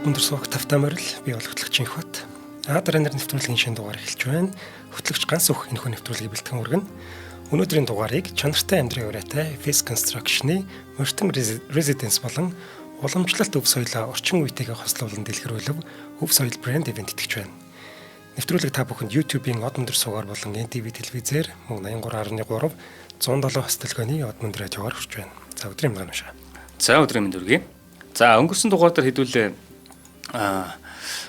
Өндөр суух тавтай морил би бол хөтлөгч Инхбат. Дараагийн нэвтрүүлгийн шинэ дугаар эхэлж байна. Хөтлөгч ганц өөх энэхүү нэвтрүүлгийг бэлтгэн хүргэнэ. Өнөөдрийн дугаарыг чанартай амьдрын ураатай Face Construction-ы Мөртөм Residence болон уламжлалт өв соёлоо орчин үетэйгээ хослуулан дэлгэрүүлв өв соёл брэнд ивент итгэж байна. Нэвтрүүлэг та бүхэнд YouTube-ийн од өндөр суугаар болон NTV телевизээр мөн 83.3 170 хос төлгөөний од өндөр радиогоор хүрч байна. За өдрийн мэнд уншаа. За өдрийн мэнд хүргэе. За өнгөрсөн дугаар дээр хэдүүлээ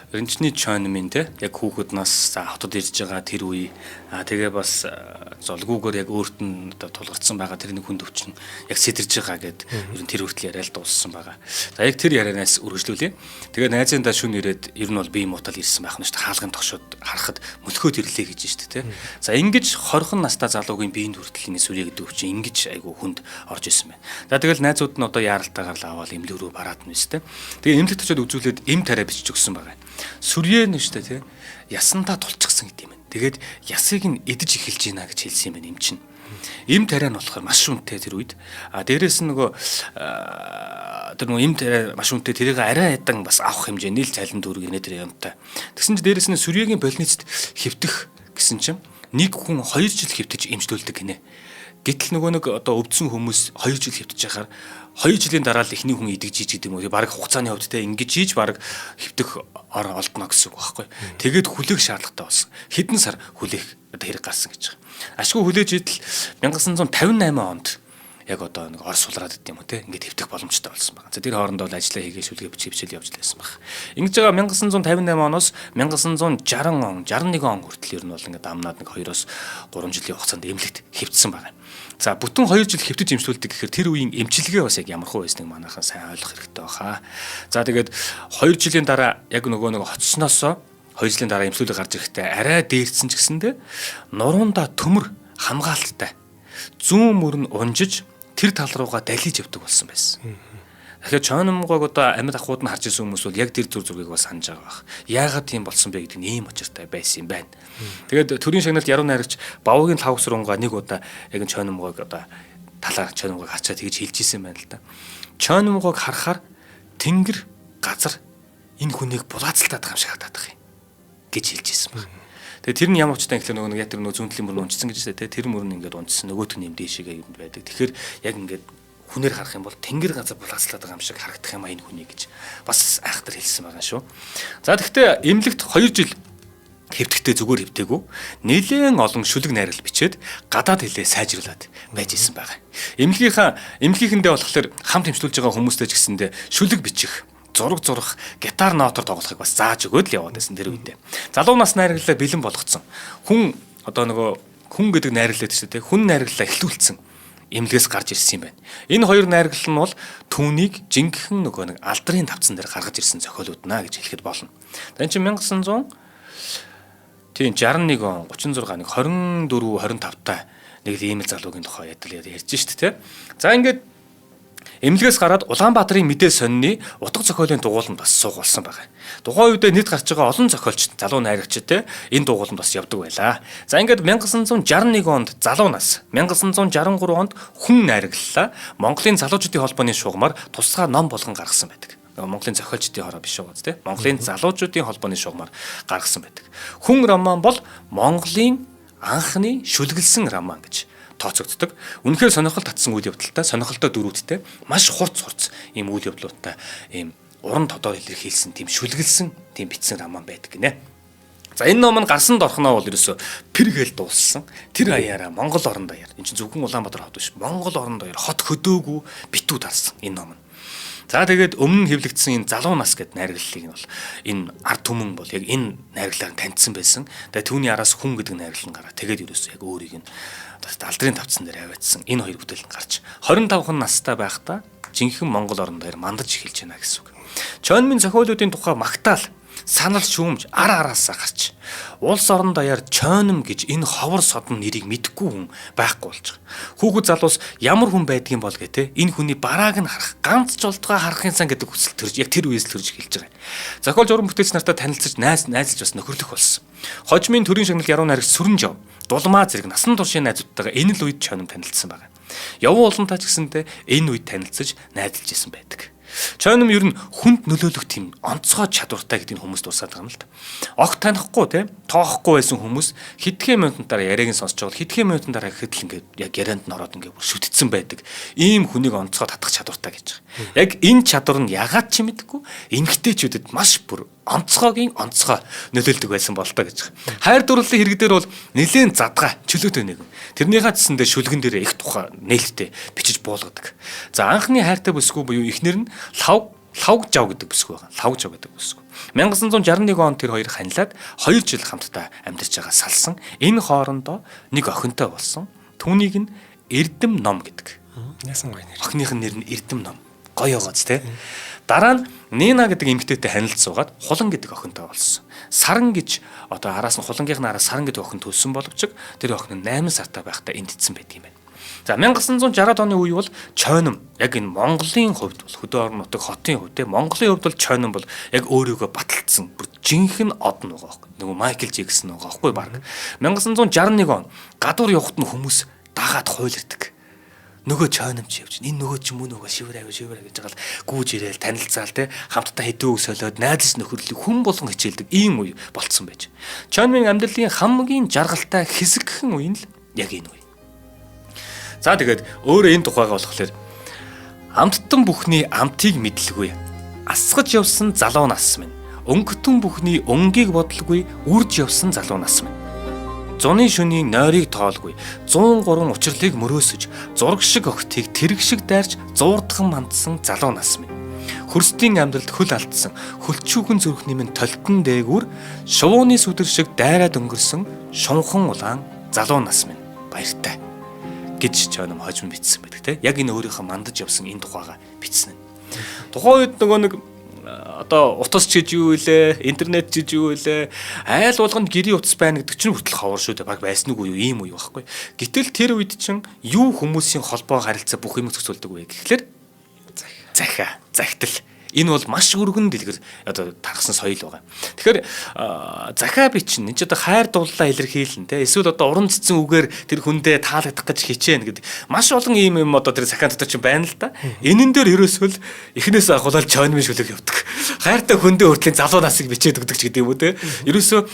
Ринчний чойнмын те яг хүүхэд нас хотод ирж байгаа тэр үе тэгээ бас золгүйгээр яг өөрт нь одоо тулгарсан байгаа тэрний хүнд өвчин яг сэтэрж байгаа гэд ер нь тэр хүртэл яриад дууссан байгаа. За яг тэр ярианаас үргэлжлүүлье. Тэгээ найзын даа шүн ирээд ер нь бол бие мутал ирсэн байх нь шүү дээ. Хаалгын тогшоод харахад мөлхөөд ирлээ гэж шүү дээ те. За ингэж 20 настай залуугийн биеийн хүртэл энэ сүрье гэдэг өвчин ингэж айгу хүнд орж исэн байна. За тэгэл найзууд нь одоо яаралтайгаар л аваад эмнэлэг рүү бараад нь шүү дээ. Тэгээ эмнэлэгт очиод үзүүлээд эм тариа бичиж өгсөн байгаа. Сүрье нь шүү дээ тий. Ясандаа тулчихсан гэдэг юм байна. Тэгээд ясыг нь эдэж эхэлж байна гэж хэлсэн юм байна эм чинь. Эм тариа нь болохоор маш үнэтэй тэр үед. Дээрээс нь нөгөө эм тариа маш үнэтэй тэрийг арай ядан бас авах хэмжээний л цалин дүүрэг инээ тэр юмтай. Тэгсэн чинь дээрээс нь сүрьегийн больницад хэвтэх гэсэн чинь нэг хүн 2 жил хэвтэж эмчлүүлдэг гинэ. Гэтэл нөгөө нэг одоо өвдсөн хүмүүс 2 жил хэвтэж яхаар 2 жилийн дараа л эхний хүн идэгж ийж гэдэг юм уу. Бараг хугацааны хувьд те ингэж хийж бараг хэвтэх ор олдно гэсэн үг байхгүй. Тэгээд хүлээх шаардлагатай болсон. Хэдэн сар хүлээх одоо хэрэг гарсан гэж байгаа. Ашгүй хүлээж идэл 1958 онд яг одоо нэг Орос сулраад гэдэг юм уу те ингээд хэвтэх боломжтой болсон байна. За тэр хооронд бол ажиллаа хийгээ шүлгээ бичил явж лээсэн баг. Ингэж байгаа 1958 оноос 1960 он 61 он хүртэл ер нь бол ингээд амнаад нэг 2-оос 3 жилийн хугацаанд эмнэлэгт хэвтсэн байна. За бүтэн 2 жил хэвтэж эмчлүүлдэг гэхээр тэр үеийн эмчилгээ бас яг ямархуу байсныг манайхан сайн ойлгох хэрэгтэй баха. За тэгээд 2 жилийн дараа яг нөгөө нэг хоцсноосоо 2 жилийн дараа эмчлүүлэг гарч ирэхдээ арай дээрдсэн ч гэсэндэ нуруундаа төмөр хамгаалттай зүүн мөрн унжиж тэр тал руугаа далиж явдаг болсон байсан. Тэгэхээр чойномгоог одоо амьд ахуйд нь харж ирсэн хүмүүс бол яг тэр зүр зургийг бас санаж байгаа байх. Яагаад тийм болсон бэ гэдэг нь ийм учиртай байсан юм байна. Тэгээд төрийн шагналт яруу найрагч Бавуугийн 5 сурунгаа нэг удаа яг чойномгоог одоо талаар чойномгоог харчаад тэгж хэлж ирсэн байна л да. Чойномгоог харахаар тэнгэр газар энэ хүнийг булаацалтаад байгаа юм шиг хатаад байгаа юм гэж хэлж ирсэн байна. Тэгээ тэр нь ямар ч тань ихлэ нөгөө яг тэр нөгөө зүүнтлийн мөрөнд унцсан гэж байна. Тэр мөрөнд ингээд унцсан нөгөөт нь юм дээшээгээ юм байдаг. Тэгэхээр яг ингээд хүнээр харах юм бол тэнгэр газар булаацлаад байгаа юм шиг харагдах юм а энэ хүний гэж бас айхтар хэлсэн байгаа шүү. За тэгэхдээ эмнэлэгт 2 жил хэвтэхдээ зүгээр хэвтээгүү нэлээд олон шүлэг найрал бичээд гадаад хэлээ сайжруулад байж исэн байгаа. Эмнэлгийнхэндээ болохоор хамт эмчлүүлж байгаа хүмүүстэй ч гэсэндээ шүлэг бичих зураг зурах, гитар нотор тоглохыг бас зааж өгөөд л яваад байсан тэр үедээ. Залуу нас найрагдлаа бэлэн болгоцсон. Хүн одоо нөгөө хүн гэдэг найраглаад шүү дээ. Хүн найраглаа эхлүүлсэн эмнэлгээс гарч ирсэн юм байна. Энэ хоёр найраглал нь бол түүнийг жинхэнэ нөгөө нэг алдрын тавцан дээр гаргаж ирсэн зохиолууд наа гэж хэлэхэд болно. Энэ чинь 1900 тийм 61 он 36 нэг 24 25 та нэг ийм л залуугийн тухай ярьж шүү дээ. За ингээд эмнэлгээс гараад Улаанбаатарын мэдээ сонины утга зохиолын дугууланд бас сууг болсон байгаа. Тухайн үедээ нийт гарч байгаа олон зохиолч залуу найрагчид те энэ дугууланд бас явдаг байлаа. За ингээд 1961 онд залуу нас, 1963 онд хүн найраглалаа. Монголын залуучуудын холбооны шугамар тусгай ном болгон гаргасан байдаг. Монголын зохиолчдын хороо биш үү те. Монголын залуучуудын холбооны шугамар гаргасан байдаг. Хүн роман бол Монголын анхны шүлгэлсэн роман гэж тооцогддог. Үнэхээр сонирхол татсан үйл явдалтай, сонирхолтой дөрүүдтэй, маш хурц ийм үйл явдлуудтай ийм уран тодор илэрхийлсэн тийм шүлгэлсэн тийм бичсэн роман байдаг гинэ. За энэ ном нь гарсанд орхноо бол ерөөсө пэргээл дууссан. Тэр аяараа Монгол орон даяар. Энд чинь зөвхөн Улаанбаатар хот биш. Монгол орон даяар хот хөдөөгүй битүү тарсан энэ ном нь. За тэгээд өмнө хэвлэгдсэн энэ залуу нас гэдэг найрагдлыг нь бол энэ ард түмэн бол яг энэ найрагдлаар таньдсан байсан. Тэгээд түүний араас хүн гэдэг найрагл нь гараа. Тэгээд ерөөсөө яг өөрийг нь алдрын тавцсан дээр аваадсан энэ хоёр бүтээл нь гарч 25 настай байхдаа жинхэнэ Монгол орон дээр мандаж эхэлж байна гэсэн үг. Чойнмын зохиолуудын тухай магтаал, санал шүүмж араасаа гарч улс орон даяар чойном гэж энэ ховор содон нэрийг мэдэхгүй хүн байхгүй болж байгаа. Хүүхэд залуус ямар хүн байдгийн бол гэдэг энэ хүний барааг нь харах, ганц ч олдгоо харахын сан гэдэг хүсэл төрж яг тэр үеэс төрж эхэлж байгаа. Зохиолч уран бүтээлч нартай танилцаж найзалж бас нөхөрлөх болсон. Хожмын төрийн шагналт яруу найрагч Сүрэнжав, Дулмаа зэрэг насан туршийн найзуудтайгаа энэ л үед чойном танилцсан байна. Явуу улантаа ч гэсэнтэй энэ үед танилцаж найзалж исэн байдаг. Чойном ер нь хүнд нөлөөлөх тийм онцгой чадвартай гэдгийг хүмүүс дурсаад байгаа юм л да. Огт танихгүй те тоохгүй байсан хүмүүс хэдхэн минутын дараа яриаг нь сонсч байгаа бол хэдхэн минутын дараа ихэд л ингээд яг ярианд нь ороод ингээд шүтцсэн байдаг. Ийм хүнийг онцгой татах чадвартай гэж байгаа. Яг энэ чадвар нь ягаад ч мэдгүй эмгтээчүүдэд маш бүр онцгойгийн онцгой нөлөөлдөг байсан болтой гэж байгаа. Хайр дурлалын хэрэг дээр бол нэлээд задгаа чөлөөтэй нэг. Тэрнийхээ цэсэндээ шүлгэн дээр их тухай нээлттэй бичиж буулгадаг. За анхны хайртай бүсгүй буюу эхнэр нь лавг жав гэдэг бүсгүй байгаа. Лавг жав гэдэг бүсгүй. 1961 онд тэр хоёр ханилаад 2 жил хамтдаа амьдарч байгаа салсан. Энэ хоорондоо нэг охинтой болсон. Түүнийг нь Эрдэм ном гэдэг. Яасан гоё нэр. Охиных нь нэр нь Эрдэм ном. Гоё гоц те. Дараа нь Нина гэдэг эмэгтэйтэй танилцсуугаад Хулан гэдэг охинтой болсон. Саран гэж одоо араас нь Хулангийнхын араас Саран гэдэг охин төлсөн боловч тэр охин нь 8 сартай байхдаа эндэтсэн байдаг юм байна. За 1960-аад оны үе бол Чойном яг энэ Монголын хувьд бол хөдөө орон нутаг хотын хувьд те Монголын хувьд бол Чойном бол яг өөрийгөө баталцсан бүр жинхэнэ од нь байгаа байхгүй. Нөгөө Майкл Жексон байгаа байхгүй баг. 1961 он гадуур явахт нь хүмүүс дагаад хуйлэрдэг. Нөгөө Чойномч явж энэ нөгөө ч юм уу нөгөө шиврээ гэж байгаа л гүүж ирээл танилцаал те хамтдаа хэдэн үг солиод найзс нөхөрлөг хүн болгон хичээлдэг ийм үе болцсон байж. Чойнмын амьдралын хамгийн жаргалтай хэсэгхэн үе нь л яг энэ үе. За тэгээд өөрөө энэ тухайгаа болохоор амттан бүхний амтыг мэдлгүй асгаж явсан залуу нас минь өнгөтөн бүхний өнгийг бодлгүй үрж явсан залуу нас минь зуны шөнийн нойрыг тоолгүй 103 учрлыг мөрөөсөж зураг шиг огтыг тэрэг шиг дайрч зуурдхан мандсан залуу нас минь хөрстийн амьдралд хөл алдсан хөлчүүхэн зүрхний минь толтон дээгүүр шувууны сүдэр шиг дайраад өнгөрсөн шунхан улаан залуу нас минь баяртай гэж Чойном хожим бичсэн байдаг те. Яг энэ өөрийнхөө мандаж явсан энэ тухайга бичсэн. Тухайн үед нөгөө нэг одоо утас чиж юу илээ, интернет чиж юу илээ, айл болгонд гэрийн утас байна гэдэг чинь хүртэл ховор шүү дээ. Баг байсан уу юу ийм үе байхгүй. Гэтэл тэр үед чинь юу хүмүүсийн холбоо харилцаа бүх юм зөксөлдөг вэ гэхлээр захидал. Энэ бол маш өргөн дэлгэр одоо тархсан соёл байгаа. Тэгэхээр захаа бичин энэ ч одоо хайр дууллаа илэрхийлэн те эсвэл одоо уран цэцэн үгээр тэр хүндээ таалагдах гэж хичээн гэдэг маш олон ийм юм одоо тэр захаан дотор чинь байна л да. Энэн дээр ерөөсөө л эхнээс агуулаад Чойнмын шүлэг явдаг. Хайртай хүндээ хүртлийн залуу насыг бичээд өгдөг ч гэдэг юм уу те. Ерөөсөө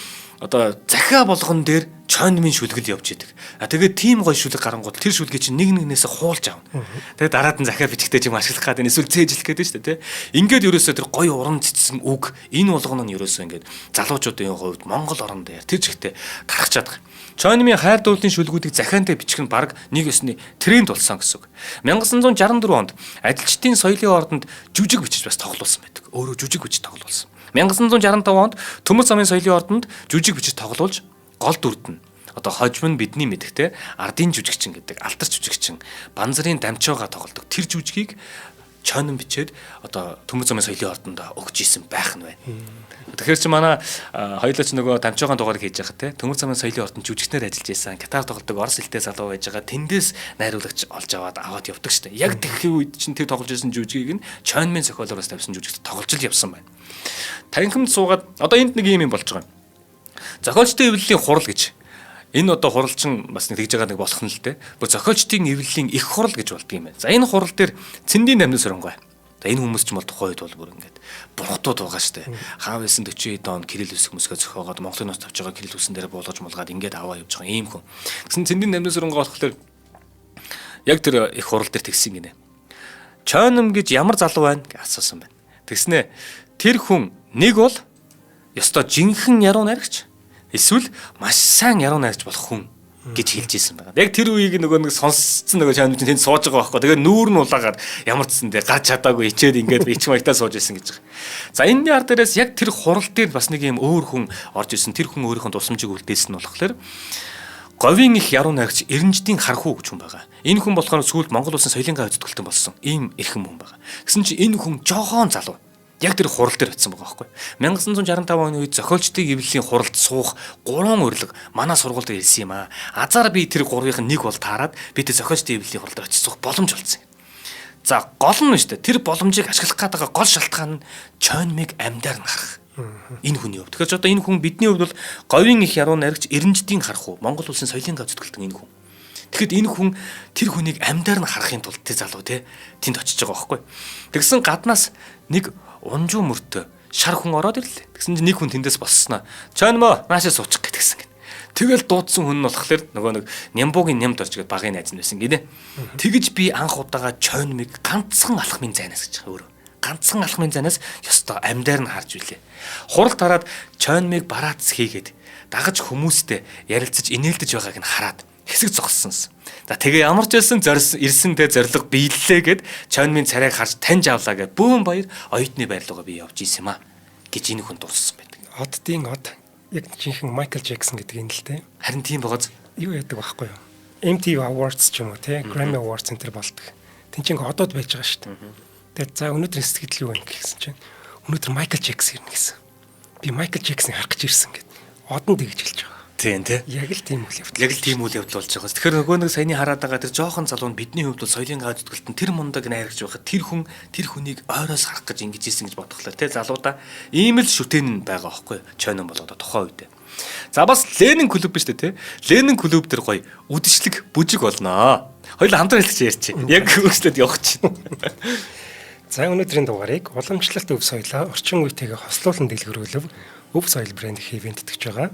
одоо захаа болгон дээр Чойнмын шүлгэл явж идэг. Тэгээд тийм гоё шүлэг гарангууд тэр шүлгийг чинь нэг нэгнээсээ хуулж аавна. Тэгээд дараад нь захаа бичгтэй юм ашиглах гэдэг эсвэл цээжлэх гэдэг шүү дээ, тэ. Ингээд ерөөсөө тэр гоё уран цэцсэн үг энэ болгоно нь ерөөсөө ингээд залуучуудын хувьд Монгол орон дээр тэр жигтэй гарах чадах. Чойнмын хайр дурлалын шүлгүүдийг захаантай бичих нь баг нэг ёсны тренд болсон гэсэн үг. 1964 онд ажилчдын соёлын ордонд жүжиг бичиж бас тоглуулсан байдаг. Өөрөө жүжиг бичиж тоглуулсан. 1965 онд Төмөр замын соёлын ордонд жүжиг бичиж тоглуулж гол дүрд нь одоо хожим нь бидний мэдхтэй ардын жүжигчин гэдэг алтар жүжигчин банзарын дамчаагаа тоглодог тэр жүжигийг Чойном бичээд одоо Төмөр замын соёлын ордонд өгч исэн байх нь байна. Тэгэхээр чи манай хоёулаа ч нөгөө дамчаагаан дугаарыг хийж байгаа те Төмөр замын соёлын ордонд жүжигчнэр ажиллаж байсан гитар тоглодог орос хэлтэй залуу байж байгаа тэндээс найруулагч олж аваад явдаг штэ. Яг тэгхийн үед чинь тэр тоглож байсан жүжигийг нь Чойнмын зохиолоороос тавьсан жүжигт тоглож л явсан байна. Танхимд суугаад одоо энд нэг юм болж байгаа. Зохиолчдын эвлэлийн хурал гэж энэ одоо хуралчин бас нэг тэгж байгаа нэг болох нь л дээ. Бүр зохиолчдын эвлэлийн их хурал гэж болдго юм байна. За энэ хурал дээр цэндийн намны сөрөнгөө. За энэ хүмүүс ч бол тухайн үед бол бүр ингээд бурхтууд байгаа штэ. Хаав байсан 40 онд Кирилл үсэг мөсгөө зохиогоод Монголын нос тавьж байгаа Кирилл үсэн дээр буулгаж мулгаад ингээд аваа явж байгаа ийм хүн. Гэсэн цэндийн намны сөрөнгөө болохоор яг тэр их хурал дээр тэгсэн гинэ. Чойном гэж ямар залуу байна гэж асуусан байна. Тэгснэ тэр хүн нэг бол ёстой жинхэнэ яруу найрагч эсвэл маш сайн яруу найрагч болох хүн гэж хэлж ийсэн байна. Яг тэр үеийг нөгөө нэг сонсцсон нөгөө Чойном чинь тэнд сууж байгаа байхгүй. Тэгээ нүүр нь улаагаад ямар ч зэн дээр гарч чадаагүй ичээд ингээд ич маягтаа сууж ийсэн гэж байгаа. За энэний ар дээрээс яг тэр хурал дээр бас нэг юм өөр хүн орж ирсэн. Тэр хүн өөрийнхөө тусламжийг үлдээсэн нь болохоор говийн их яруу найрагч Эренждийн Хархуу гэж хүн байгаа. Энэ хүн болохоор сүүлд Монгол улсын соёлын гай хөтөлбөртөн болсон. Ийм эрхэм хүн байгаа. Гэсэн чинь энэ хүн жохон залуу. Яг тэр хурал дээр очсон байгаа байхгүй. 1965 оны үед зохиолчдын эвлэлийн хуралд суух 3 урилга манай сургуульд ирсэн юм аа. Азар би тэр 3-ын нэг бол таарад би тэр зохиолчдын эвлэлийн хуралд очиж суух боломж олцсон. За гол нь шүү дээ. Тэр боломжийг ашиглах гэдэг гол шалтгаан нь Чойнмыг амьдаар нь харах. Энэ хүний хувьд. Тэгэхээр ч одоо энэ хүн бидний хувьд бол говийн их яруу найрагч Эренждийн Хархуу Монгол улсын соёлын гав зүтгэлтэн энэ хүн. Тэгэхэд энэ хүн тэр хүнийг амьдаар нь харахын тулд тэр залуу тэнд очиж байгаа байхгүй. Тэгсэн гаднаас нэг унжуу мөртөө шар хүн ороод ирлээ. Тэгсэн чинь нэг хүн тэндээс болсноо. Чойн мө наашаа суучих гэтгсэн гэнэ. Тэгэл дуудсан хүн нь болохоор нөгөө нэг Нямбугийн нямд орж гээд багын найз нь байсан гинэ. Тэгэж би анх удаага Чойнмыг ганцхан алхмын зайнаас гэж өөрөө. Ганцхан алхмын зайнаас ёстой амьдаар нь харж үлээ. Хурал тараад Чойнмыг бараац хийгээд дагаж хүмүүстэй ярилцаж инээлдэж байгааг нь хараад хэсэг зогссонс. За тэгээ ямар ч байсан ирсэн зориг биеллээ гэд Чойнмын царайг харж таньж авлаа гэд бөөн баяр оюутны байрлалгаа би явж ийсэн юм а гэж энэ хүн дурссан байдаг. Оддын од яг жинхэнэ Майкл Джексон гэдэг юм л дээ. Харин тийм байгааз Юу яадаг байхгүй юу? MTV Awards ч юм уу те Grammy Awards энэ төр болдог. Тин чинь одод байж байгаа шүү дээ. Тэгээд за өнөөдрийн сэтгэл юу вэ гэсэн чинь өнөөдөр Майкл Джексон ирнэ гэсэн. Би Майкл Джексоныг харах гэж ирсэн гэд. Одон тэгж хэлж байгаа. Тийм тий. Яг л тийм үйл явдал. Яг л тийм үйл явдал болж байгаа. Тэгэхээр нөгөө нэг саяны хараад байгаа тэр жоохон залуу нь бидний хувьд бол соёлын гааж зүтгэлтэн тэр мундаг найрагч байхад тэр хүн тэр хүнийг ойроос харах гэж ингэж ийсэн гэж бодглоо тий. Залуудаа ийм л шүтэн байгаа байхгүй Чойнон бол одоо тухайн үед. За бас Ленин клуб биш үү те. Ленин клуб дээр гоё үдшилэг бүжиг болноо. Хоёул хамтран хэлчих ярьчих. Яг өөрчлөлт явах чинь. За өнөөдрийн дугаарыг уламжлалт өв соёлоо орчин үетэйгээ хослуулан дэлгэрүүлв өв соёл брэнд ивент итгэж байгаа.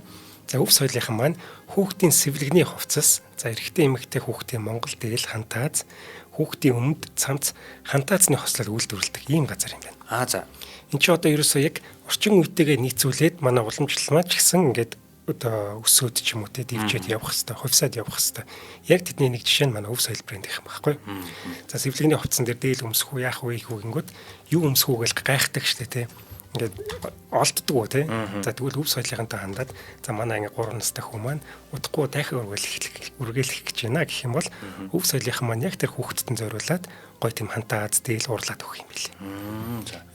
За өв соёлынхан маань хүүхдийн сэвлэгний хувцас, за эрэгтэй эмэгтэй хүүхдийн Монгол дээл хантааз, хүүхдийн өмд цамц хантаазны хослол үйлдвэрлэдэг ийм газар юм байна. За. Энд чи одоо ерөөсөө яг орчин үетэйгээ нийцүүлээд манай уламжлал маань ч гэсэн ингээд одоо өсөөд ч юм уу те дивчээд явах хэвээр, хувьсаад явах хэвээр. Яг тэдний нэг жишээ нь манай өв соёл брэнд юм байхгүй. За сэвлэгний хувцсан дээр дээл өмсөх үү, яах вэ гингүүд юу өмсөх үү гэж гайхдаг штэ те. Ингээд олддог уу те. За тэгвэл өв соёлынхантай хандаад за манай ингээ 3 настай хүмүүс маань удахгүй дахин үргэлжлэх гэж байна гэх юм бол өв соёлынхан маань яг тэр хүүхдэд зориулаад гой тийм хантаац дээл уурлаад өгөх юм билээ.